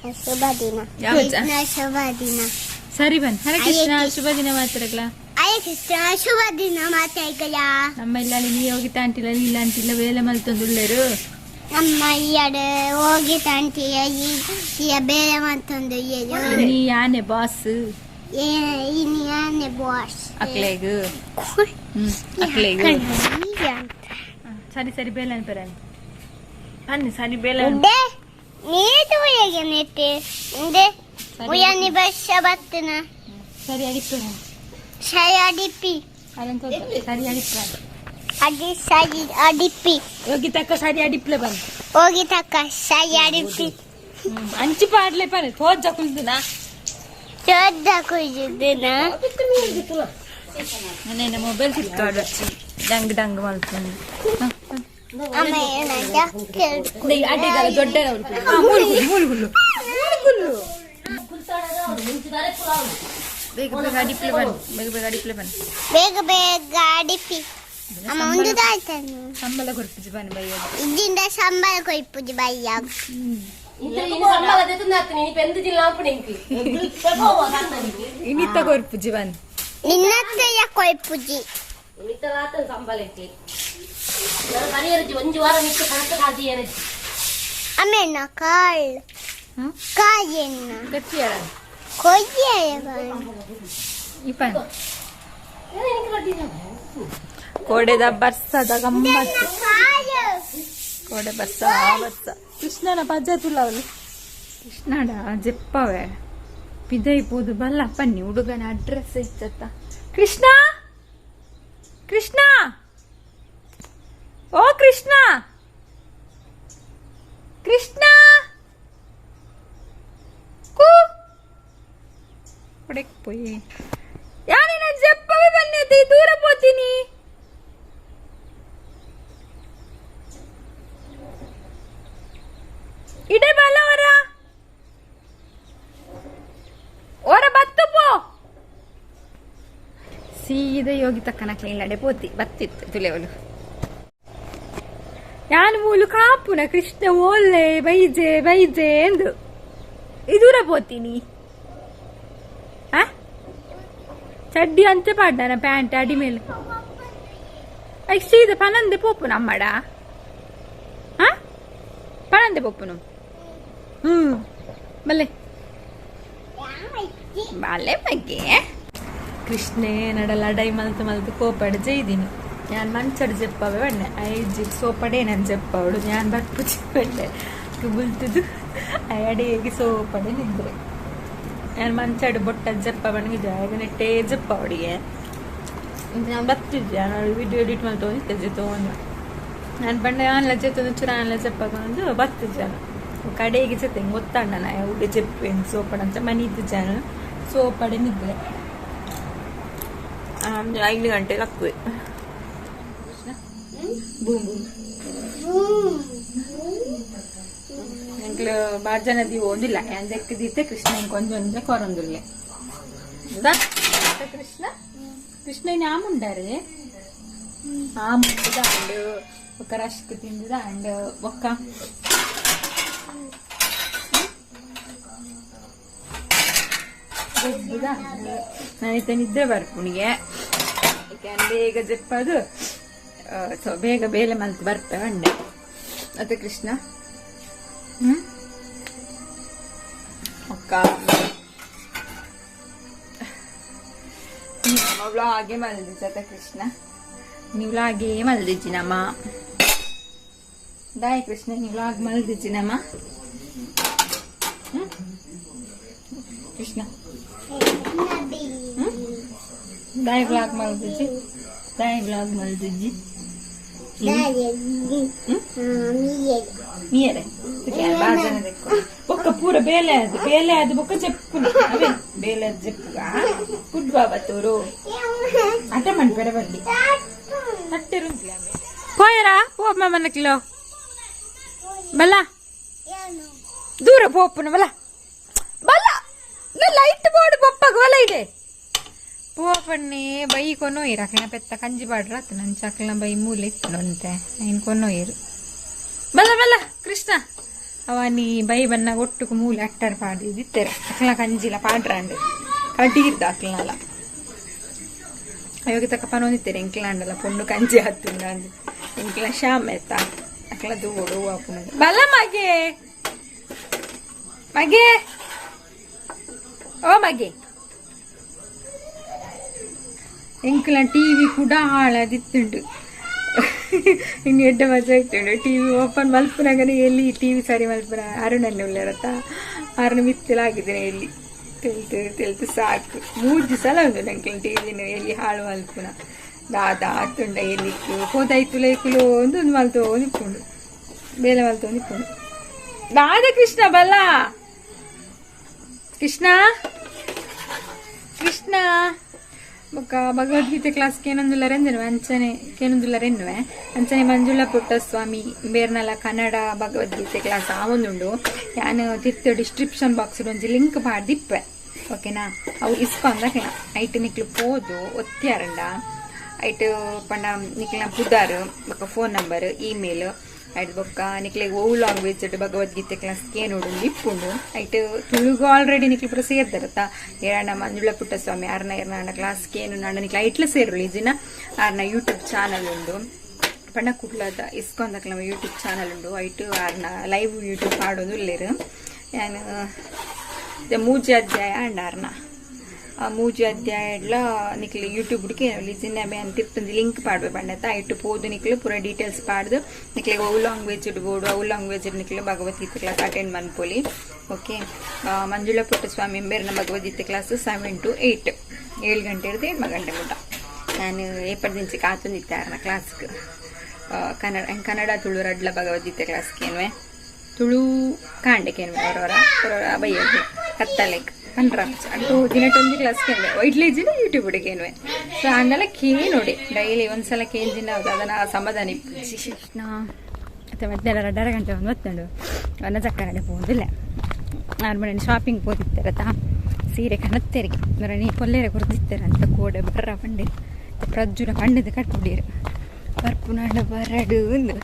ಶುಭ ದಿನ. ಶುಭ ದಿನ. ಸರಿ ಬನ್ನಿ. ಹರೇ ಕೃಷ್ಣ ಶುಭ ದಿನ ಮಾತಾಡಕ್ಲ. ಹರೇ ಕೃಷ್ಣ ಶುಭ ದಿನ ಮಾತಾಡಕ್ಲ. ನಮ್ಮ ಇಲ್ಲ ನೀ ಹೋಗಿ ತಾಂಟಿಲ್ಲ ಇಲ್ಲ ಅಂತಿಲ್ಲ ಬೇಲೆ ಮಲ್ತೊಂದುಳ್ಳೇರು ನಮ್ಮ ಇಯಡೆ ಹೋಗಿ ತಾಂಟಿಯ ಈ ಬೇರೆ ಮಲ್ತೊಂದು ನೀ ಯಾನೆ ಬಾಸ್ ನೀ ಯಾನೆ ಬಾಸ್ ಅಕ್ಲೇಗು ಅಕ್ಲೇಗು ಸರಿ ಸರಿ ಬೇಲೆ ಅನ್ಪರಾನಿ ಬನ್ನಿ ಸರಿ ಬೇಲೆ ನೀತು ಹೇಗೆ ನೆಟ್ಟೆ ಇಂದೆ ಉಯನಿ ಬಸ್ಸ ಬತ್ತನ ಸರಿ ಅಡಿಪ್ಪು ಸರಿ ಅಡಿಪ್ಪಿ ಅದಂತ ಸರಿ ಅಡಿಪ್ಪ ಅಡಿ ಸರಿ ಅಡಿಪ್ಪಿ ಹೋಗಿ ತಕ್ಕ ಸರಿ ಅಡಿಪ್ಲೆ ಬನ್ನಿ ಹೋಗಿ ತಕ್ಕ ಸರಿ ಅಡಿಪ್ಪಿ ಅಂಚಿ ಪಾಡ್ಲೆ ಬನ್ನಿ ತೋಜ ಕುಲ್ದಿನ ತೋಜ ಕುಲ್ದಿನ ನನ್ನ ಮೊಬೈಲ್ ಸಿಕ್ಕಾಡು ಡಂಗ್ ಡಂಗ್ ಮಾಡ್ತೀನಿ ದೊಡ್ಡ ಬೇಗ ಬೇಗ ಅಡಿಪ್ಲೆ ಬನ್ನಿ ಬೇಗ ಬೇಗ ಅಡಿಪ್ಲೆ ಬನ್ನಿ ಬೇಗ ಬೇಗ ಅಡಿಪ್ಪಿ ಅಮ್ಮ ಒಂದು ತಾಯ್ತಾನು ಸಂಬಳ ಕೊಡ್ಪುಜಿ ಬನ್ನಿ ಬಯ್ಯ ಇದ್ದಿಂದ ಸಂಬಳ ಕೊಯ್ಪುಜಿ ಬಯ್ಯ ಇನ್ನಿತ್ತ ಕೊರ್ಪುಜಿ ಬನ್ನಿ ನಿನ್ನತ್ತೆಯ ಕೊಯ್ಪುಜಿ ಅಮ್ಮೆನ್ನ ಕಾಳ್ ಕಾಯನ್ನ ಗಟ್ಟಿಯಾರ ಕೋಡೆದ ಬರ್ಸದ ಗಮ್ಮತ್ತು ಕೋಡೆ ಬರ್ಸ ಬರ್ಸ ಕೃಷ್ಣನ ಪಜ್ಜತುಲ್ಲ ಅವಳು ಕೃಷ್ಣಡ ಜೆಪ್ಪವೆ ಪಿದೈಪೋದು ಬಲ್ಲ ಪನ್ನಿ ಹುಡುಗನ ಅಡ್ರೆಸ್ ಇಚ್ಚತ್ತ ಕೃಷ್ಣ ಕೃಷ್ಣ ಓ ಕೃಷ್ಣ ಕೃಷ್ಣ పోయి యాని నేను చెప్పవే బన్నది దూర పోతిని ఇడే బల్లవరా ఓర బత్తు పో ಸೀದಾ ಯೋಗಿ ತಕ್ಕನ ಕ್ಲೀನ್ಲಡೆ ಪೋತಿ ಬತ್ತಿತ್ತು ತುಲೆವಲು ಯಾನ್ ಮೂಲು ಕಾಪುನ ಕೃಷ್ಣ ಓಲ್ಲೆ ಬೈಜೆ ಬೈಜೆ ಎಂದು ಇದೂರ ಪೋತೀನಿ ಚಡ್ಡಿ ಅಂಚೆ ಪಾಡ್ದಾನ ಪ್ಯಾಂಟ್ ಅಡಿ ಮೇಲೆ ಐಕ್ ಸೀದಾ ಪನಂದೆ ಪೋಪುನ ಅಮ್ಮಡ ಪನಂದೆ ಪೋಪುನು ಬಲ್ಲೆ ಬಲ್ಲೆ ಬಗ್ಗೆ ಕೃಷ್ಣೇ ನಡಲ ಡೈ ಮಲ್ತು ಮಲ್ತು ಕೋಪಡ್ ಜೈದಿನಿ ഞാൻ മൺചട് ചെപ്പാവേ വേണ്ടേ അയജി സോപ്പടേ ഞാൻ ചെപ്പാവോട് ഞാൻ ബട്ടുപുച്ചി വേണ്ടേ ബുൽത്തത് അയടേക്ക് സോപ്പടെ നിದ್ರೆ ഞാൻ മൺചട് ബൊട്ട ചെപ്പാവണെങ്കിൽ ಜಾಗನೆಟ್ಟೇ ചെപ്പാവಡಿಗೆ ഞാൻ ಬತ್ತಿದ್ದೆ ನಾನು ವಿಡಿಯೋ ಎಡಿಟ್ ಮಾಡಿ ತೋರಿಸ್ತಿದ್ದೆ ತಗೊಂಡು ನಾನು ಬಂಡೆ ಆನ್ಲ ಚೆತ್ತೊಂದು ಚೂರ ಆನ್ಲ ಚೆಪ್ಪಾಕೊಂಡು ಬತ್ತಿದ್ದೆ ಕಡೆಗೆ ಚೆತ್ತೆ ಗೊತ್ತಾಂಡ ನಾ ಉಡೆ ಚೆಪ್ಪೇನು ಸೋಪಡಂತ ಮನಿದ್ದು ಜಾನು ಸೋಪಡೆ ನಿದ್ರೆ 5 ಗಂಟೆಗೆ ಹಾಕುವೆ ಬೂಮ್ ಬೂಮ್ ಎಂಕ್ಲು ಬಾರ್ ಜನ ದಿ ಓದಿಲ್ಲ ಎಂದಕ್ಕಿದ್ದಿತ್ತೆ ಕೃಷ್ಣ ಕೊಂಚ ಕೊರೊಂದುಲ್ಲೆ ಕೃಷ್ಣ ಕೃಷ್ಣ ಆಮುಂಡಾರೆ ಆಮುಂಡ ಅಂಡು ఒక రష్కు తిందిదా అండ్ ఒక్క ನಾನಿತ್ತ ನಿದ್ದೆ ಬರ್ಪುಣಿಗೆ ಬೇಗ ಜಪ್ಪದು ಸೊ ಬೇಗ ಬೇಲೆ ಮಲ್ತು ಬರ್ತವೆ ಅಂಡೆ ಮತ್ತೆ ಕೃಷ್ಣ ಅಕ್ಕ ವ್ಲಾಗೆ ಮಲ್ದಿಜ ಕೃಷ್ಣ ನೀವು ವ್ಲಾಗೆ ಮಲ್ದಿಜ್ಜಿನಮ್ಮ ದಾಯ್ ಕೃಷ್ಣ ನೀವು ವ್ಲಾಗ್ ಮಲ್ದಿಜ್ಜಿನಮ್ಮ ಕೃಷ್ಣ ದಾಯ್ ವ್ಲಾಗ್ ಮಲ್ದಿಜ್ಜಿ ದಾಯ್ ವ್ಲಾಗ್ ಮಲ್ದಿಜ್ಜಿ ನೀರೇ ಬಾಜನ ಬೊಕ್ಕ ಪೂರ ಬೇಲೆ ಅದು ಬೊಕ್ಕ ಜಪ್ಪು ಬೇಲೆ ಅದು ಜಪ್ಪುಗ ಗುಡ್ ಬಾಬತ್ತೂರು ಅಟ ಮಣ್ಪೆರ ಬಡ್ಡಿ ತಟ್ಟೆರು పోయరా పోమ్మా మనకిలో బలా దూర పోపున బలా బలా లైట్ బోర్డు పప్పకు బల ಇದೆ పోపಣ್ಣೆ ಬೈ ಕೊನೋಯಿರು ಅಕ್ಲ ಪೆತ್ತ ಕಂಜಿ ಬಾಡ್ರ ನನ್ನ ಚಕ್ಲ ಬೈ ಮೂಲೆ ಇತ್ತಂತೆ ಐನ್ ಕೊನೋಯಿರು ಬಲ ಬಲ ಕೃಷ್ಣ ಅವನಿ ಬೈ ಬನ್ನ ಒಟ್ಟುಕು ಮೂಲೆ ಅಟ್ಟರ್ ಪಾಡಿದ್ದಿತ್ತೇರೆ ಅಕ್ಲ ಕಂಜಿಲ ಪಾಡ್ರಾಂಡ್ ಕಡ್ಡಿಗಿದ್ದ ಅಕ್ಲನಲ್ಲ ಅಯೋಗಿ ತಕ್ಕ ಪನೊಂದಿತ್ತೇರೆ ಎಂಕ್ಲಾಂಡಲ್ಲ ಪೊಣ್ಣು ಕಂಜಿ ಹತ್ತುಂಡ ಅಂದ್ ಎಂಕ್ಲ ಶಾಮ್ ಎತ್ತ ಅಕ್ಲ ದೂಡು ಅಪ್ಪನ ಬಲ ಮಗೆ ಮಗೆ ಓ ಮಗೆ ಎಂಕ್ಲ ಟಿವಿ ಕೂಡ ಹಾಳದಿತ್ತುಂಡು ಇನ್ನು ಎಡ್ಡೆ ಮಜಾ ಇಟ್ಟುಂಡು ಟಿವಿ ಓಪನ್ ಮಲ್ಪುನಾಗನೇ ಎಲ್ಲಿ ಟಿವಿ ಸರಿ ಮಲ್ಪುನ ಅರುಣನ್ನೇ ಉಳ್ಳರತ್ತ ಅರುಣ ಮಿತ್ತಲಾಗಿದ್ದೇನೆ ಎಲ್ಲಿ ತೆಲ್ತು ಸಾಕು 3 ಸಲ ಉಂಟು ನಂಗೆ ಟಿವಿನ ಎಲ್ಲಿ ಹಾಳು ಮಲ್ಪುನ ದಾದ ಆತುಂಡ ಎಲ್ಲಿಕ್ಕು ಹೋದಾಯ್ತು ಲೈಕುಲು ಒಂದು ಮಲ್ತು ನಿಪ್ಪುಂಡು ಬೇಲೆ ಮಲ್ತು ನಿಪ್ಪುಂಡು ದಾದ ಕೃಷ್ಣ ಬಲ್ಲ ಕೃಷ್ಣ ಕೃಷ್ಣ ಬೊಕ್ಕ ಭಗವದ್ಗೀತೆ ಕ್ಲಾಸ್ಗೆ ಏನೊಂದುಲ್ಲರೆಂದೆನುವೆ ಅಂಚನೆ ಮಂಜುಳ ಪುಟ್ಟಸ್ವಾಮಿ ಬೇರ್ನಲ ಕನ್ನಡ ಭಗವದ್ಗೀತೆ ಕ್ಲಾಸ್ ಆವೊಂದುಂಡು ಯಾನು ತಿರ್ತ ಡಿಸ್ಕ್ರಿಪ್ಷನ್ ಬಾಕ್ಸ್ ಒಂಜಿ ಲಿಂಕ್ ಪಾಡ್ದಿಪ್ಪೆ ಓಕೆನಾ ಅವು ಇಸ್ಕೊಂಡಾಕೆನ ಐಟ್ ನಿಕ್ಲು ಪೋದು ಒತ್ತಿಯಾರಂಡ ಐಟ್ ಪಂಡ ನಿಕ್ಲಿನ ಪುದಾರ್ ಬೊಕ್ಕ ಫೋನ್ ನಂಬರ್ ಇಮೇಲ್ ಐಟ್ ಬೊಕ್ಕ ನಿಕ್ಲಿಗೆ ಓ ಲ್ಯಾಂಗ್ವೇಜ್ ಭಗವದ್ಗೀತೆ ಕ್ಲಾಸ್ಗೆ ನೋಡು ಇಪ್ಪುಂಡು ಐಟ್ ತುಳುಗು ಆಲ್ರೆಡಿ ನಿಕ್ಲು ಪುರ ಸೇರ್ದಾರತ್ತ ಏರಣ್ಣ ಮಂಜುಳ ಪುಟ್ಟಸ್ವಾಮಿ ಆರ್ನ ಕ್ಲಾಸ್ಗೆ ಏನು ನಾಡ ನಿಕ್ಲ ಐಟ್ಲ ಸೇರುಳು ಈಜಿನ ಆರ್ನ ಯೂಟ್ಯೂಬ್ ಚಾನಲ್ ಉಂಡು ಪಂಡ ಕುಡ್ಲದ ಇಸ್ಕೊಂಡಕ್ಲ ಯೂಟ್ಯೂಬ್ ಚಾನಲ್ ಉಂಡು ಐಟ್ ಆರ್ನ ಲೈವ್ ಯೂಟ್ಯೂಬ್ ಆಡೋದು ಇಲ್ಲೇರು ನಾನು ಮೂಜಿ ಅಧ್ಯಾಯ ಅಂಡಾರ್ನ ಆ ಮೂಜಿ ಅಧ್ಯಾಯ ನಿಕ್ಲು ಯೂಟ್ಯೂಬ್ಗೆ ಲಿಜಿನ ಅಂತಿರ್ತಂದು ಲಿಂಕ್ ಪಾಡ್ಬೆ ಪಂಡತ್ತ ಐಟು ಪೋದು ನಿಕ್ಲು ಪೂರ ಡೀಟೇಲ್ಸ್ ಪಾಡ್ದು ನಿಕ್ಲಿಗೆ ಅವು ಲ್ಯಾಂಗ್ವೇಜ್ ಬೋರ್ಡು ಅವು ಲ್ಯಾಂಗ್ವೇಜ್ ನಿಕ್ಲು ಭಗವದ್ಗೀತೆ ಕ್ಲಾಸ್ ಅಟೆಂಡ್ ಮನ್ಪೊಲಿ ಓಕೆ ಮಂಜುಳ ಪುಟ್ಟಸ್ವಾಮಿ ಎಂಬೇರ್ನ ಭಗವದ್ಗೀತೆ ಕ್ಲಾಸ್ 7 to 8 7 ಗಂಟೆ ಇರುತ್ತೆ 8 ಗಂಟೆ ಮುಟ್ಟ ನಾನು ಏಪರ್ದಿಂಚಿ ಕಾತೊಂದಿತ್ತಾರನ ಕ್ಲಾಸ್ಗೆ ಕನ್ನಡ ತುಳು ರಡ್ಲ ಭಗವದ್ಗೀತೆ ಕ್ಲಾಸ್ಗೇನುವೆ ತುಳು ಕಾಂಡೆಕೇನುವೆ ಅವರವರ ಬೈಯಕ್ಕೆ ಕತ್ತಲೆಕ್ ಪಂಡ್ರಾಂಚ್ ಅಂಟು ದಿನಟೊಂದು ಕ್ಲಾಸ್ಗೆ ವೈಟ್ಲೇಜಿನ ಯೂಟ್ಯೂಬ್ ಹುಡುಗೇನುವೆ ಸೊ ಅಂಡೆಲ್ಲ ನೋಡಿ ಡೈಲಿ ಒಂದ್ಸಲ ಕೇಂಜಿನ ಅದನ್ನ ಸಮಾಧಾನ ಇಪ್ಪು ಕೃಷ್ಣ ಮತ್ತೆ ಮಧ್ಯಾಹ್ನ 2:30 ಗಂಟೆ ಒಂದು ಮತ್ತೊಂದು ಅನ್ನ ಚಕ್ಕರಡೆ ಹೋದಿಲ್ಲ ಆರ್ಮನೆ ಶಾಪಿಂಗ್ ಹೋದಿತ್ತಾರತ್ತ ಸೀರೆ ಕಣತ್ತೆರಿಗೆ ಅಂದ್ರೆ ನೀ ಕೊಲ್ಲೆರೆ ಕೊಡ್ತಿರ್ತಾರೆ ಅಂತ ಕೋಡೆ ಬರ್ರ ಪಂಡೆ ಪ್ರಜ್ಜುನ ಪಂಡದ ಕಟ್ಬಿಡಿರು ಬರ್ಪು ನಾಡ ಬರಡು ಒಂದು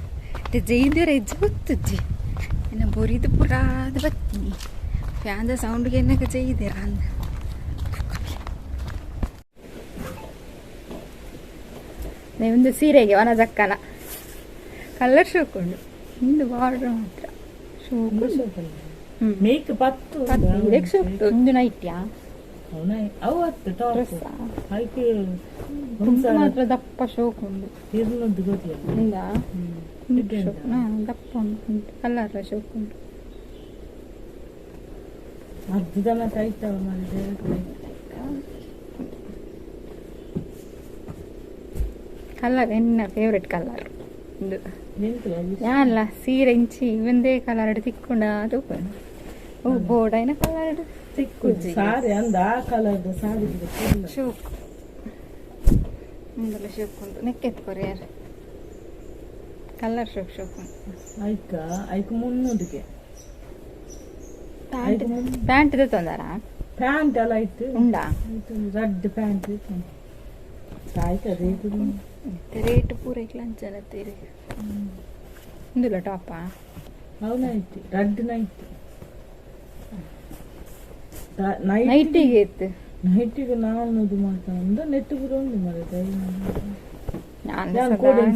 ಜೈದರ ಹೆಜ್ಜೆ ಗೊತ್ತಜ್ಜಿ ಇನ್ನು ಬೊರಿದು ಪುರಾದ ಬತ್ತೀನಿ ಫ್ಯಾನ್ದ ಸೌಂಡ್ಗೆ ಏನಕ್ಕೆ ಜೈದಿರ ಅಂದ ಒಂದು ಸೀರೆಗೆ ವನ ಜಕ್ಕನ ಕಲರ್ ಶೋಕೊಂಡು ಒಂದು ಬಾರ್ಡರ್ ಮಾತ್ರ ಶೋಕು ಮೇಕ್ ಪತ್ತು ಶೋಕ್ತು ಒಂದು ನೈಟ್ಯಾ ಮಾತ್ರ ದಪ್ಪ ಶೋಕ್ ಉಂಟು ದಪ್ಪ ಉಂಟು ಕಲರ್ ಶೋಕ್ ಉಂಟು ಕಲರ್ ಎನ್ನ ಫೇವ್ರೆಟ್ ಕಲರ್ ಯಾನಲ್ಲ ಸೀರೆ ಇಂಚಿ ಒಂದೇ ಕಲರ್ ತಿಕ್ಕೊಂಡ ಅದು ಬೋರ್ಡೈನ ಕಲರ್ ಸಾರಿ ಅಂದ ಆ ಕಲರ್ ಸಾರಿ ಶೋಕ್ ಮುಂದೆಲ್ಲ ಶೋಕ್ ಉಂಟು ನೆಕ್ಕೆತ್ಕೊರಿ ಯಾರು ಕಲರ್ ಶೋಕ್ ಶೋಕ್ ಉಂಟು ಐಕ ಮುನ್ನೂರಿಗೆ ಪ್ಯಾಂಟ್ ತೊಂದಾರ ಪ್ಯಾಂಟ್ ಎಲ್ಲ ಇತ್ತು ಉಂಡಾ ರೆಡ್ ಪ್ಯಾಂಟ್ ರೇಟ್ ಪೂರ ಲಂಚನ ತೀರಿ ಇಂದುಲ ಟಾಪಾ ಅವನೈತಿ ರೆಡ್ ನೈಟ್ ನೈಟಿಗೆ ಇತ್ತು ನೈಟಿಗೆ ನಾನ್ನೂದು ಮಾತಾಡ ನೆಟ್ಟು ಕೂಡ ಉಂಟು ಮರದ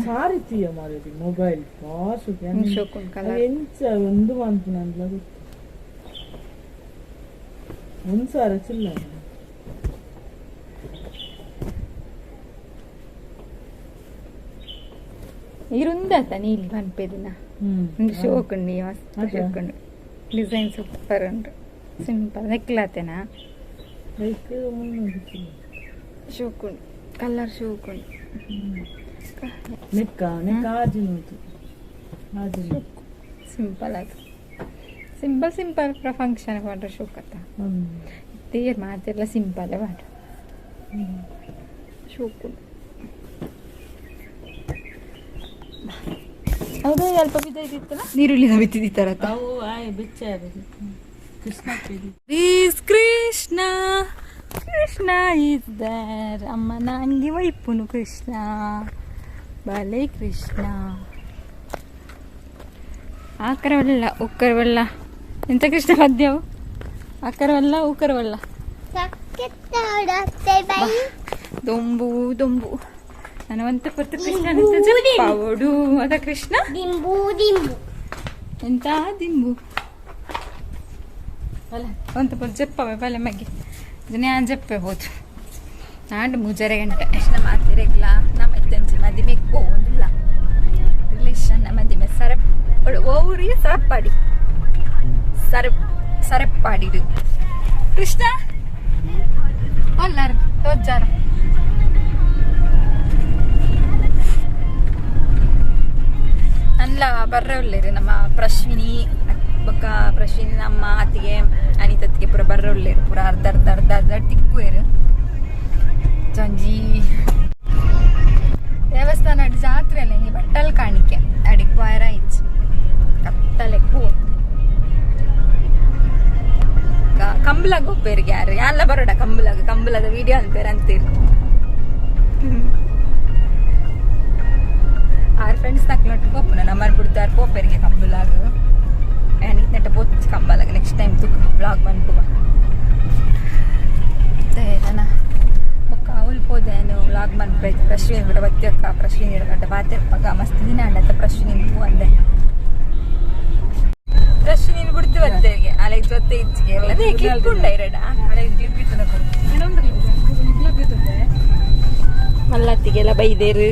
ಸಾರಿ ತೀಯ ಮರದಿ ಮೊಬೈಲ್ ಪಾಸ್ ಎಂಚ ಒಂದು ಮಂತ್ ನಂತ ಗೊತ್ತು 1,000 ಚಿಲ್ಲರ ಇರುಂದತ ನೀಲಿ ಪನ್ಪೆದಿನ ಶೋಕುಂಡು ಮಸ್ತ್ ಶೋಕುಂಡು ಡಿಸೈನ್ ಸೂಪರ್ ಉಂಟು ಸಿಂಪಲ್ ನೆಕ್ಲಾತೆನಾ ಶೋಕುಂಡು ಕಲರ್ ಶೋಕುಂಡು ಸಿಂಪಲ್ ಅದು ಸಿಂಪಲ್ ಫಂಕ್ಷನ್ ಮಾಡ್ರೆ ಶೋಕತ್ತ ತೇರ್ ಮಾಡ್ತಿರಲ್ಲ ಸಿಂಪಲ್ ಮಾಡ್ರಿ ಶೋಕುಂಡು ಹೌದು ಸ್ವಲ್ಪ ಬಿದ್ದಿತ್ತಲ್ಲ ನೀರುಳ್ಳಿನ ಬಿತ್ತಿದಿತ್ತಾರತ್ತ ಕೃಷ್ಣ ಈಸ್ ದರ್ ಅಮ್ಮನ ಅಂಗಿ ವೈಪುನು ಕೃಷ್ಣ ಬಲೆ ಕೃಷ್ಣ ಆಕರವಲ್ಲ ಉಕ್ಕರವಲ್ಲ ಎಂತ ಕೃಷ್ಣ ಪದ್ಯವು ಆಕರವಲ್ಲ ಉಕ್ಕರವಲ್ಲ ದೊಂಬು ದೊಂಬು ನನವಂತ ಪುತ್ರ ಕೃಷ್ಣ ಪಾವಡು ಅದ ಕೃಷ್ಣ ದಿಂಬು ದಿಂಬು ಎಂತ ದಿಂಬು ಅಲ್ಲ ಒಂತ ಪುರ ಜಪ್ಪವೆ ಬಲೆ ಮಗೆ ನಾನು ಜಪ್ಪಬಹುದು ನಾಡು ಮುಜರೆ ಗಂಟೆ ಕೃಷ್ಣ ಮಾತಿರಗಿಲ್ಲ ನಮ್ಮ ತಂಜಿ ಮದಿಮೆಗೆ ಹೋಗೋದಿಲ್ಲ ರಿಲೇಷನ್ ಮದಿಮೆ ಸರಪ್ ಓರಿ ಸರಪ್ಪಾಡಿ ಸರಪ್ಪಾಡಿದು ಕೃಷ್ಣ ಅಲ್ಲಾರ ತೋಜಾರ ಅಲ್ಲ ಬರ್ರೊಳ್ಳೇರಿ ನಮ್ಮ ಪ್ರಶ್ವಿನಿ ಬೊಕ್ಕ ಪ್ರಶ್ವಿನಿ ನಮ್ಮ ಅತ್ತಿಗೆ ಅನಿತತ್ತಿಗೆ ಪೂರ ಬರ್ರೊಳ್ಳೇರು ಪೂರ ಅರ್ಧ ತಿಕ್ಕುವೇರು ಚಂಜಿ ದೇವಸ್ಥಾನ ಅಡಿ ಜಾತ್ರೆ ಅಲ್ಲ ನೀ ಬಟ್ಟಲ್ ಕಾಣಿಕೆ ಅಡಿಗೆ ಪಾಯರ ಇಚ್ಚು ಕತ್ತಲೆ ಪೂ ಕಂಬಲಾಗ ಹೋಗ್ಬೇರಿಗೆ ಯಾರು ಎಲ್ಲ ಬರೋಡ ಕಂಬಲದ ವಿಡಿಯೋ ಅನ್ಪೇರು ಅಂತೀರಿ ಆರ್ ಫ್ರೆಂಡ್ಸ್ ನಕ್ಲೊಟ್ಟು ಪೋಪುನ ನಮ್ಮನ್ನು ಬಿಡ್ತಾರೆ ಪೋಪೇರಿಗೆ ಕಂಬಲಾಗ ನೆಟ್ಟ ಪೋಚ್ ಕಂಬಲಾಗ ನೆಕ್ಸ್ಟ್ ಟೈಮ್ ತುಕ್ ಬ್ಲಾಗ್ ಬಂದ್ಕುಬ ನನ್ನ ಬೊಕ್ಕ ಉಲ್ಪೋದೇನು ವ್ಲಾಗ್ ಮನ್ಪೈತು ಪ್ರಶ್ವಿನಿ ಬಿಡ ಬತ್ತಿಯಕ್ಕ ಪ್ರಶ್ವಿನಿ ಹಿಡ್ಗಡ್ಡ ಬಾತಿರ್ಪಾಗ ಮಸ್ತ್ ದಿನ ಅಂಡತ್ತ ಪ್ರಶ್ವಿನಿ ಪೂ ಅಂದೆ ಪ್ರಶ್ವಿನಿ ಬಿಡ್ತು ಬತ್ತೇರಿಗೆ ಅಲೆ ಜೊತೆ ಇಚ್ಚಿಗೆ ಅದೇ ಕ್ಲಿಪ್ ಉಂಡ ಇರಡ ಮಲ್ಲತ್ತಿಗೆಲ್ಲ ಬೈದೇರು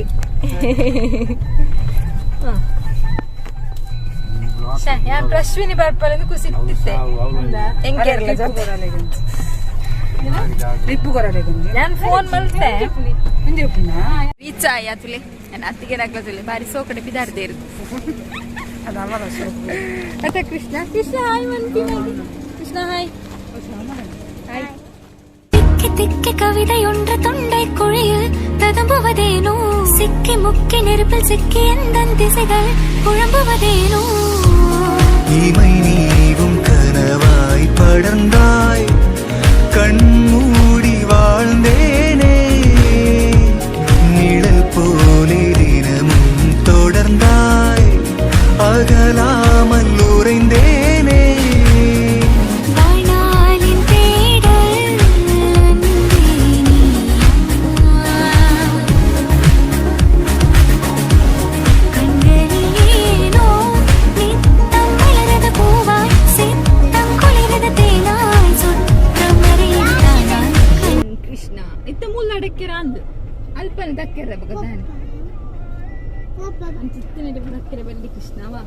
ಪ್ರಶ್ವಿನಿ ಬರ್ಪಲ್ಲ ಕುಸಿಟ್ಟಿದ್ದೆ ಹೆಂಗೆ ನಾನು ಫೋನ್ ಮಾಡ್ತೆ ರೀಚ್ ಆಯ್ಯ ತುಲೆ ನಾನು ಅತ್ತಿಗೆ ನಗ್ಲ ತುಲೆ ಬಾರಿ ಸೋಕಡೆ ಬಿದಾರ್ದೇ ಇರು ಅತ್ತ ಕೃಷ್ಣ ಹಾಯ್ ಮನ್ಪಿ ಕೃಷ್ಣ ಹಾಯ್ ಹಾಯ್ തിക്ക് കവിതയൊன்ற തൊണ്ടൈ കുഴിയിൽ തതുമ്പുവതേനോ സിക്കി മുക്കി നെരുപ്പിൽ സിക്കി എന്തൻ ദിശകൾ കുഴമ്പുവതേനോ இமை நீவும் கனவாய் படர்ந்தாய் கண்மூடி வாழ்ந்தேனே நிழல் போலே தினமும் தொடர்ந்தாய் அகலாமல் உறைந்தேனே ಅಲ್ಪನ ದಕ್ಕೆರ ಬಗದಾನೆ ಚಿತ್ತಿನ ದಕ್ಕೆರ ಬಲ್ಲಿ ಕೃಷ್ಣವಾ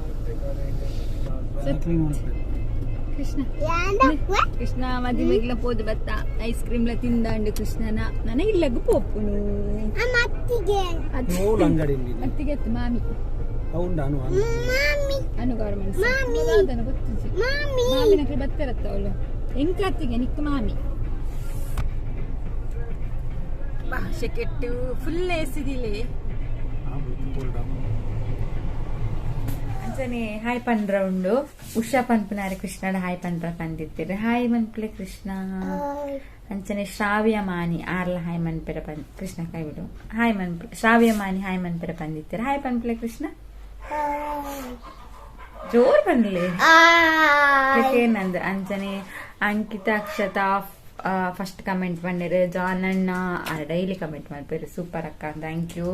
ಕೃಷ್ಣ ಮದುವೆಗೆಲ್ಲ ಪೋದು ಬತ್ತ ಐಸ್ ಕ್ರೀಮ್ ಲ ತಿಂದಾಂಡು ಕೃಷ್ಣನ ನನಗಿಲ್ಲಗು ಪೋಪುನು ಅತ್ತಿಗೆ ಮಾಮಿ ಅನು ಗೌರ್ಮೆಂಟ್ ಗೊತ್ತಿಸಿ ಮಾಮಿನ ಕಡೆ ಬತ್ತಿರತ್ತ ಅವಳು ಎಂಕ ಅತ್ತಿಗೆ ನಿಕ್ಕ ಮಾಮಿ ಭಾಷೆ ಕೆಟ್ಟು ಫುಲ್ ಎಸಿದಿಲೆ ಅಂಚನೆ ಹಾಯ್ ಪಂಡ್ರ ಉಂಡು ಉಷಾ ಪನ್ಪುನಾರೆ ಕೃಷ್ಣಡ ಹಾಯ್ ಪಂಡ್ರ ಪಂದಿತ್ತೀರಿ ಹಾಯ್ ಮನ್ಪುಲೆ ಕೃಷ್ಣ ಅಂಚನೆ ಶ್ರಾವ್ಯ ಮಾನಿ ಆರ್ಲ ಹಾಯ್ ಮನ್ಪೆರ ಕೃಷ್ಣ ಕೈ ಬಿಡು ಹಾಯ್ ಮನ್ಪು ಶ್ರಾವ್ಯ ಮಾನಿ ಹಾಯ್ ಮನ್ಪೆರ ಪಂದಿತ್ತೀರಿ ಹಾಯ್ ಪನ್ಪುಲೆ ಕೃಷ್ಣ ಜೋರ್ ಬಂದ್ಲೆ ಏನಂದ ಅಂಚನೆ ಅಂಕಿತಾ ಅಕ್ಷತಾ ಫಸ್ಟ್ ಕಮೆಂಟ್ ಬಂದಿರು ಜಾನ್ ಅಣ್ಣ ಡೈಲಿ ಕಮೆಂಟ್ ಮಾಡ್ಬೇರು ಸೂಪರ್ ಅಕ್ಕ thank you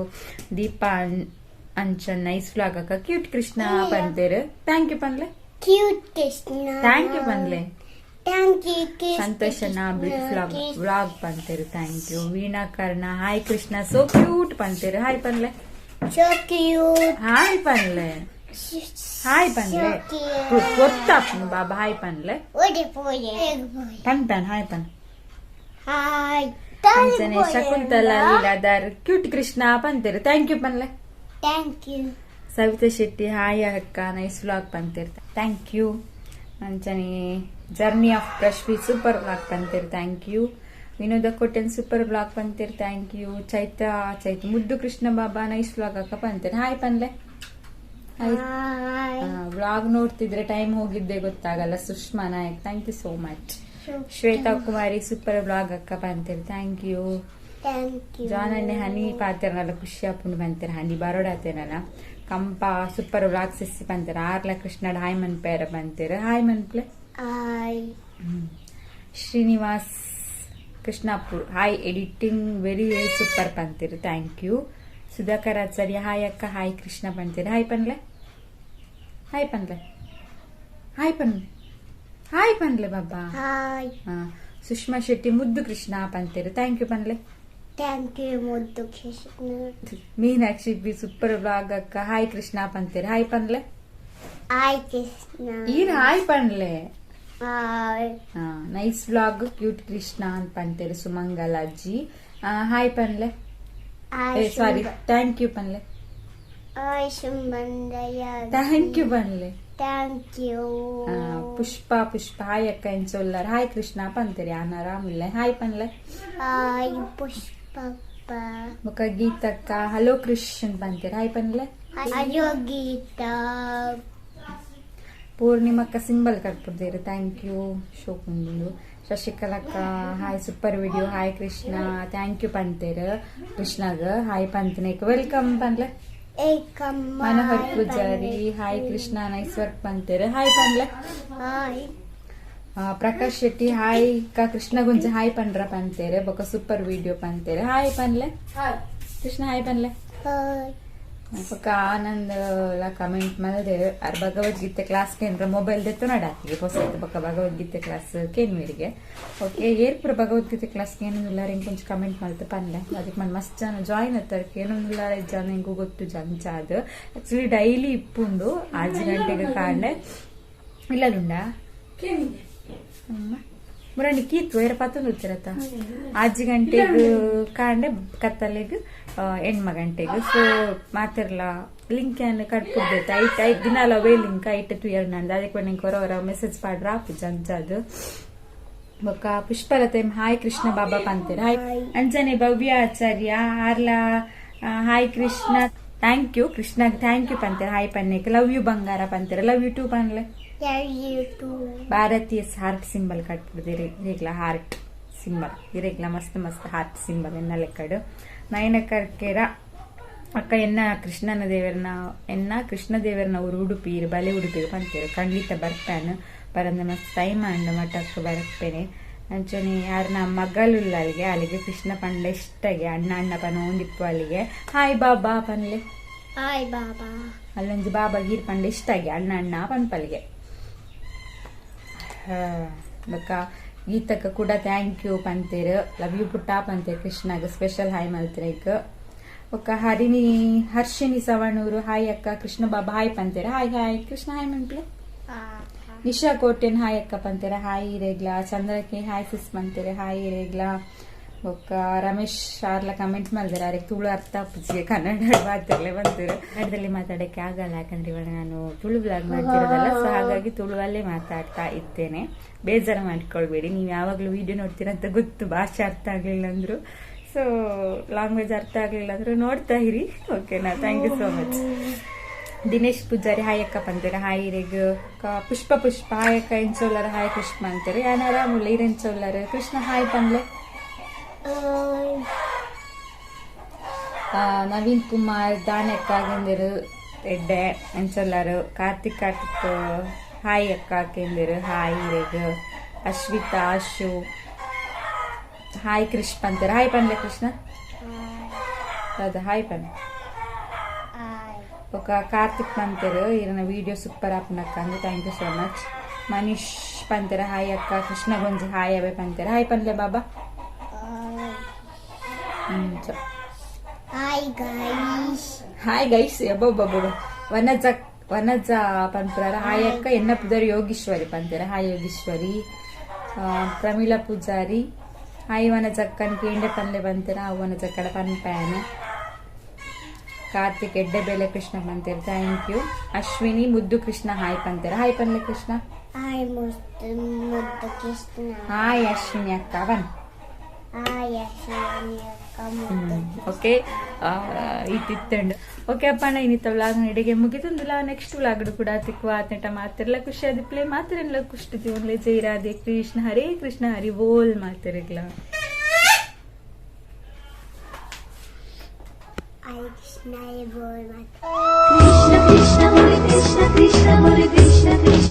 Deepa Anchan nice vlog ಅಕ್ಕ ಕ್ಯೂಟ್ ಕೃಷ್ಣ ಬಂದೇರು ಥ್ಯಾಂಕ್ ಯು ಪನ್ಲೆ ಕ್ಯೂಟ್ ಕೃಷ್ಣ ಥ್ಯಾಂಕ್ ಯು ಪನ್ಲೆ ಥ್ಯಾಂಕ್ ಯು ಸಂತೋಷನ ಬ್ಯೂಟಿಫುಲ್ ವ್ಲಾಗ್ ಬಂತೇರು thank you Veena Karna hi Krishna so cute ಬಂತೇರು ಹಾಯ್ ಪನ್ಲೆ ಸೋ ಕ್ಯೂಟ್ ಹಾಯ್ ಪನ್ಲೆ ಹಾಯ್ ಪನ್ಲೆ ಗೊತ್ತಾಪ್ನು ಬಾಬಾ ಹಾಯ್ ಪನ್ಲೆ ಪನ್ ಹಾಯ್ ಪನ್ ಹಾಯ್ ಅಂಚನೆ ಶಕುಂತಲಾ ಲೀಲಾದಾರ್ ಕ್ಯೂಟ್ ಕೃಷ್ಣ ಪಂತೇರು ಥ್ಯಾಂಕ್ ಯು ಪನ್ಲೆ thank you Savita Shetty hi ಅಕ್ಕ ನೈಸ್ ವ್ಲಾಗ್ ಪಂತೇರು ಥ್ಯಾಂಕ್ ಯು ಅಂಚನೆ journey of Prashvi super vlog ಪಂತೇರು ಥ್ಯಾಂಕ್ ಯು ವಿನೋದ ಕೊಟ್ಟೆನ್ ಸೂಪರ್ ವ್ಲಾಗ್ ಪಂತೇರು ಥ್ಯಾಂಕ್ ಯು ಚೈತ್ರ ಮುದ್ದು ಕೃಷ್ಣ ಬಾಬಾ ನೈಸ್ ವ್ಲಾಗ್ ಅಕ್ಕ ಪಂತೇರು ಹಾಯ್ ಪನ್ಲೆ ವ್ಲಾಗ್ ನೋಡ್ತಿದ್ರೆ ಟೈಮ್ ಹೋಗಿದ್ದೆ ಗೊತ್ತಾಗಲ್ಲ Sushma Nayak thank you so much Shweta Kumari super vlog ಅಕ್ಕ ಬಂತೇರಿ ಥ್ಯಾಂಕ್ ಯು ಜಾನ್ ಅಣ್ಣೆ ಹನಿ ಪಾತಿರನಲ್ಲ ಖುಷಿ ಆಪುಂಡು ಬಂತೇನೆ ಹನಿ ಬರೋಡಾತೇನಲ್ಲ ಕಂಪ ಸೂಪರ್ ವ್ಲಾಗ್ಸ್ ಎಸ್ಸಿ ಬಂತೀರ ಆರ್ಲ ಕೃಷ್ಣಡ್ ಹಾಯ್ ಮನ್ಪೇರ ಬಂತೀರ ಹಾಯ್ ಮನ್ಪ್ಲೆ hi Srinivas Krishnapur hi editing very very super ಪಂತೀರ thank you Sudhakar Acharya hi ಅಕ್ಕ ಹಾಯ್ ಕೃಷ್ಣ ಪಂತೀರ ಹಾಯ್ ಪನ್ಲೆ ಹಾಯ್ ಪನ್ಲೆ ಹಾಯ್ ಪನ್ಲೆ ಹಾಯ್ ಪನ್ಲೆ ಬಾಬಾ ಹಾಯ್ ಸುಷ್ಮಾ ಶೆಟ್ಟಿ ಮುದ್ದು ಕೃಷ್ಣ ಪಂತೀರ ಥ್ಯಾಂಕ್ ಯು ಪನ್ಲೆ ಥ್ಯಾಂಕ್ ಯು ಮುದ್ದು Krishna Meenakshi B super blog ಅಕ್ಕ ಹಾಯ್ ಕೃಷ್ಣ ಪಂತೀರ ಹಾಯ್ ಪನ್ಲೆ ಹಾಯ್ ಕೃಷ್ಣ ಈರ್ ಹಾಯ್ ಪನ್ಲೆ hi nice vlog cute Krishna ಅಂತ ಪಂತೀರ ಸುಮಂಗಲ ಅಜ್ಜಿ ಹಾಯ್ ಪನ್ಲೆ ಸಾರಿ ಥ್ಯಾಂಕ್ ಯು ಪನ್ಲೆ ಹಾಯ್ ಸುಮಂದಯ ಥ್ಯಾಂಕ್ ಯು ಪನ್ಲೆ ಥ್ಯಾಂಕ್ ಯು ಪುಷ್ಪ ಹಾಯ್ ಅಕ್ಕ ಎಂಚೊಲ್ಲರ್ ಹಾಯ್ ಕೃಷ್ಣ ಪಂತೀರಿ ಆರಾಮಿಲ್ಲ ಹಾಯ್ ಪನ್ಲೆ ಹಾಯ್ ಪುಷ್ಪಪ್ಪ ಮುಖ ಗೀತಕ್ಕ ಹಲೋ ಕೃಷ್ಣ ಪಂತೀರ ಹಾಯ್ ಪನ್ಲೆ ಅಯ್ಯೋ ಗೀತಾ ಪೂರ್ಣಿಮಕ್ಕ ಸಿಂಬಲ್ ಕಟ್ಬಿಡ್ತೀರಿ ಥ್ಯಾಂಕ್ ಯು ಶೋಕುಂದು ಶಶಿಕಲಕ್ಕ hi super video hi Krishna thank you ಪಂತೀರ ಕೃಷ್ಣಗ ಹಾಯ್ ಪಂತನೇಕ್ ವೆಲ್ಕಮ್ ಪನ್ಲೆ Manohar Poojary hi Krishna nice work ಪಂತೀರ ಹಾಯ್ ಪನ್ಲೆ ಹಾಯ್ ಪ್ರಕಾಶ್ ಶೆಟ್ಟಿ ಹಾಯ್ ಕ ಕೃಷ್ಣ ಗುಂಜ ಹಾಯ್ ಪನ್ರ ಪಂತೀರ ಬೊಕ ಸೂಪರ್ ವಿಡಿಯೋ ಪಂತೀರ ಹಾಯ್ ಪನ್ಲೆ ಕೃಷ್ಣ ಹಾಯ್ ಪನ್ಲೆ ಹಾಯ್ ಬೊಕ ಆನಂದ್ ಕಮೆಂಟ್ ಮಲ್ದೆ ಅರ್ ಭಗವದ್ಗೀತೆ ಕ್ಲಾಸ್ ಕೇಂದ್ರ ಮೊಬೈಲ್ ದೆತ್ತು ನಡಾಕಿಗೆ ಹೊಸದು ಬೊಕ ಭಗವದ್ಗೀತೆ ಕ್ಲಾಸ್ ಕೇನ್ವೀರಿಗೆ ಓಕೆ ಏರ್ಪುರ ಭಗವದ್ಗೀತೆ ಕ್ಲಾಸ್ ಏನೊಂದಿಲ್ಲ ಕೊಂಚ ಕಮೆಂಟ್ ಮಲ್ತು ಪನ್ಲೆ ಅದಕ್ಕೆ ಮನ್ ಮಸ್ತ್ ಜನ ಜಾಯಿನ್ ಆಗ್ತಾರಕ್ಕೆ ಏನೊಂದಿಲ್ಲ ಜನ ಹೆಂಗೂ ಗೊತ್ತು ಜಂಚಾದ ಆಕ್ಚುಲಿ ಡೈಲಿ ಇಪ್ಪುಂಡು 6 ಗಂಟೆಗೆ ಕಾಂಡೆ ಇಲ್ಲದುಂಡ ಮುರಣಿ ಕೀತು ಏರ ಪತ್ತೊಂದು ಉತ್ತಿರತ್ತ 6 ಗಂಟೆಗೆ ಕಾಂಡೆ ಕತ್ತಲೆಗ್ 8 ಗಂಟೆಗೆ ಸೊ ಮಾತಿರ್ಲ ಲಿಂಕ್ ಏನ್ ಕಟ್ಕೊಡ್ದೈತೆ ಐಟ್ ದಿನಾಲ ಅವೇ ಲಿಂಕ್ ಐಟ್ ತುಯರ್ ನಂದು ಅದಕ್ಕೆ ನಿಂಗೆ ಹೊರ ಮೆಸೇಜ್ ಪಾಡ್ರ ಆಪು ಜಂಜಾದು ಬೊಕ್ಕ ಪುಷ್ಪಲತೆ ಹಾಯ್ ಕೃಷ್ಣ ಬಾಬಾ ಪಂತೀರ ಹಾಯ್ ಅಂಜನೆ ಭವ್ಯ ಆಚಾರ್ಯ ಆರ್ಲ hi Krishna thank you Krishna thank you ಪಂತೀರ ಹಾಯ್ ಪನ್ನೇಕ್ ಲವ್ ಯು ಬಂಗಾರ ಪಂತೀರ ಲವ್ ಯು ಟೂ ಪನ್ಲೆ ಭಾರತೀಯ ಹಾರ್ಟ್ ಸಿಂಬಲ್ ಕಟ್ಬಿಡ್ದಿರಿ ಇರೇಗ್ಲ ಹಾರ್ಟ್ ಸಿಂಬಲ್ ಇರೇಗ್ಲ ಮಸ್ತ್ ಮಸ್ತ್ ಹಾರ್ಟ್ ಸಿಂಬಲ್ ಎನ್ನ ಲೆಕ್ಕಡು ನಯನಕರ್ಕೆರ ಅಕ್ಕ ಎನ್ನ ಕೃಷ್ಣನ ದೇವರನ ಊರು ಉಡುಪಿ ಬಲೆ ಉಡುಪಿಗೆ ಪಂತೀರ ಖಂಡಿತ ಬರ್ತಾನು ಬರಂದ ಮಸ್ತ್ ಟೈಮ್ ಅಂಡ್ ಮಠಕ್ಕೆ ಬರಪ್ಪೇನೆ ಅಂಚನೆ ಯಾರನ್ನ ಮಗಳುಲ್ಲ ಅಲ್ಲಿಗೆ ಕೃಷ್ಣ ಪಂಡ ಇಷ್ಟಗೆ ಅಣ್ಣ ಪನ ಒಂದಿಪ್ಪು ಅಲ್ಲಿಗೆ ಹಾಯ್ ಬಾಬಾ ಪನ್ಲೆ ಹಾಯ್ ಬಾಬಾ ಅಲ್ಲೊಂದು ಬಾಬಾ ಗೀರ್ ಪಂಡ ಇಷ್ಟಾಗಿ ಅಣ್ಣ ಪನ್ಪಲ್ಗೆ ಬೊಕ್ಕ ಗೀತಕ್ಕ ಕೂಡ ಥ್ಯಾಂಕ್ ಯು ಪಂತೀರ ಲವ್ ಯು ಪುಟ್ಟ ಪಂತೀರ ಕೃಷ್ಣಗ ಸ್ಪೆಷಲ್ ಹಾಯ್ ಮಲ್ತಿರೈಕ್ ಬೊಕ್ಕ ಹರ್ಷಿನಿ ಸವಣೂರು ಹಾಯ್ ಅಕ್ಕ ಕೃಷ್ಣ ಬಾಬಾ ಹಾಯ್ ಪಂತೀರ ಹಾಯ್ ಹಾಯ್ ಕೃಷ್ಣ ಹಾಯ್ ಮನ್ಪ್ಲೆ ನಿಶಾ ಕೋಟೆನ್ ಹಾಯ್ ಅಕ್ಕ ಪಂತೀರ ಹಾಯ್ ಇರೇಗ್ಲ ಚಂದ್ರಕ್ಕೆ ಹಾಯ್ ಸಿಸ್ ಪಂತೀರ ಹಾಯ್ ಇರೇಗ್ಲ ಬೊಕ್ಕ ರಮೇಶ್ ಶಾರ್ಲ ಕಮೆಂಟ್ ಮಾಡಿದಾರೆ ಅವ್ರಿಗೆ ತುಳು ಅರ್ಥ ಪೂಜಿಗೆ ಕನ್ನಡ ಮಾತಾಡಲೇ ಬಂದಿರು ಕನ್ನಡದಲ್ಲಿ ಮಾತಾಡಕ್ಕೆ ಆಗಲ್ಲ ಯಾಕಂದ್ರೆ ಇವಾಗ ನಾನು ತುಳು ಬ್ಲಾಗ್ ಮಾಡ್ತಿರೋದಲ್ಲ ಸೊ ಹಾಗಾಗಿ ತುಳುವಲ್ಲೇ ಮಾತಾಡ್ತಾ ಇದ್ದೇನೆ ಬೇಜಾರು ಮಾಡ್ಕೊಳ್ಬೇಡಿ ನೀವು ಯಾವಾಗಲೂ ವಿಡಿಯೋ ನೋಡ್ತೀರ ಅಂತ ಗೊತ್ತು ಭಾಷೆ ಅರ್ಥ ಆಗಲಿಲ್ಲ ಅಂದ್ರು ಸೊ ಲ್ಯಾಂಗ್ವೇಜ್ ಅರ್ಥ ಆಗಲಿಲ್ಲ ಅಂದ್ರು ನೋಡ್ತಾ ಇರಿ ಓಕೆನಾ thank you so much Dinesh Pujari hi ಅಕ್ಕ ಪಂತೀರ ಹಾಯ್ ಇರೇಗ ಪುಷ್ಪ ಹಾಯ್ ಅಕ್ಕ ಎಂಚೋಲ್ಲರ ಹಾಯ್ ಕೃಷ್ಣ ಅಂತಾರೆ ಯಾನಾರ ಮುಲ್ಲ ಇರೆಂಚೋಲ್ಲರ ಕೃಷ್ಣ ಹಾಯ್ ಪನ್ಲೆ ನವೀನ್ ಕುಮಾರ್ ದಾನಕ್ಕಾಗೆಂದಿರು ಎಡ್ಡೆ ಎಂಚೊಲ್ಲರು ಕಾರ್ತಿಕ್ ಹಾಯ್ ಅಕ್ಕ ಕೇಂದಿರು ಹಾಯ್ ಇರೇಗ ಅಶ್ವಿತಾ ಅಶು ಹಾಯ್ ಕೃಷ್ಣ ಪಂತೀರ ಹಾಯ್ ಪನ್ಲೆ ಕೃಷ್ಣ ಹೌದಾ ಹಾಯ್ ಪನ್ ఒక కార్తిక్ పంతరు ఈయన వీడియో సూపర్ ఆపనక్క thank you so much Manish పంతర హాయ్ అక్క కృష్ణ గుంజి హాయ్ అవే పంతర హాయ్ పన్లే బాబా హాయ్ గైస్ అబ్బో బాబు వనజ పంతర హాయ్ అక్క ఎన్న పుదర్ యోగీశ్వరి పంతర హాయ్ యోగీశ్వరి ప్రమీల పూజారి హాయ్ వనజక్కనికి ఎండే పన్లే పంతర వనజక్కడ పన్పాయన ಕಾರ್ತಿಕ್ ಎಡ್ಡೆ ಬೇಲೆ ಕೃಷ್ಣ ಪಂತೀರ ಥ್ಯಾಂಕ್ ಯು ಅಶ್ವಿನಿ ಮುದ್ದು ಕೃಷ್ಣ ಹಾಯ್ ಪಂತೀರ ಹಾಯ್ ಪನ್ಲೆ ಕೃಷ್ಣ ಹಾಯ್ ಮುದ್ದು ಕೃಷ್ಣ ಹಾಯ್ ಅಶ್ವಿನಿ ಅಕ್ಕ ಬನ್ ಹಾಯ್ ಅಶ್ವಿನಿ ಅಕ್ಕ ಓಕೆ ಇತ್ತಿತ್ತಂಡು ಓಕೆ ಅಪ್ಪಣ್ಣ ಇನ್ನಿತ್ತ ವ್ಲಾಗ್ ನಡಿಗೆ ಮುಗಿತಂದಿಲ್ಲ ನೆಕ್ಸ್ಟ್ ವ್ಲಾಗ್ ಕೂಡ ತಿಕ್ವಾ ನೆಟ ಮಾತಿರ್ಲ ಖುಷಿ ಆದಿ ಪ್ಲೇ ಮಾತಿರಲ್ಲ ಖುಷಿ ಒನ್ಲೆ ಜೈ ರಾಧೆ ಕೃಷ್ಣ ಹರಿ ಬೋಲ್ ಮಾತಿರಗ್ಲ Krishna कृष्ण कृष्ण बोले कृष्ण कृष्ण